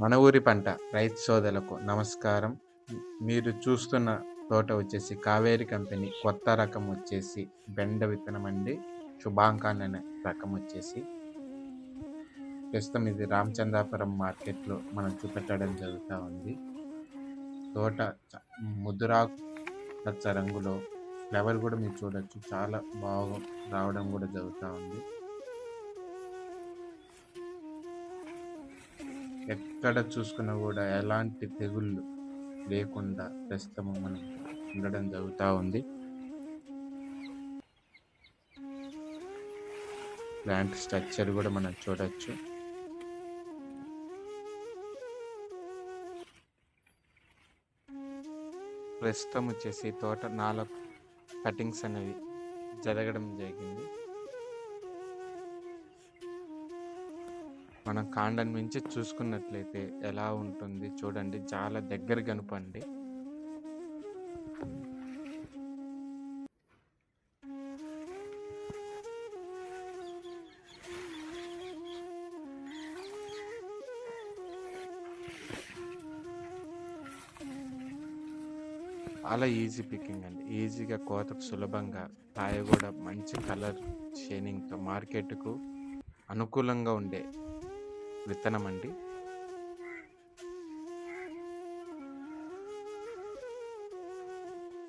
మన ఊరి పంట రైతు సోదరులకు నమస్కారం. మీరు చూస్తున్న తోట వచ్చేసి కావేరి కంపెనీ కొత్త రకం వచ్చేసి బెండ విత్తనం అండి. శుభాంకాన్ అనే రకం వచ్చేసి ప్రస్తుతం ఇది రామచంద్రాపురం మార్కెట్లో మనం చూపెట్టడం జరుగుతూ ఉంది. తోట ముదురాకు పచ్చ రంగులో ఫ్లవర్ కూడా మీరు చూడొచ్చు, చాలా బాగా రావడం కూడా జరుగుతూ ఉంది. ఎక్కడ చూసుకున్నా కూడా ఎలాంటి తెగుళ్ళు లేకుండా ప్రస్తుతం మనం ఉండడం జరుగుతూ ఉంది. ప్లాంట్ స్ట్రక్చర్ కూడా మనం చూడొచ్చు. ప్రస్తుతం వచ్చేసి తోట 4 కటింగ్స్ అనేవి జరగడం జరిగింది. మనం కాండం నుంచి చూసుకున్నట్లయితే ఎలా ఉంటుంది చూడండి, చాలా దగ్గర కనుపండి. చాలా ఈజీ పికింగ్ అండి, ఈజీగా కోతకు సులభంగా, కాయ కూడా మంచి కలర్ షైనింగ్తో మార్కెట్కు అనుకూలంగా ఉండే విత్తనం అండి.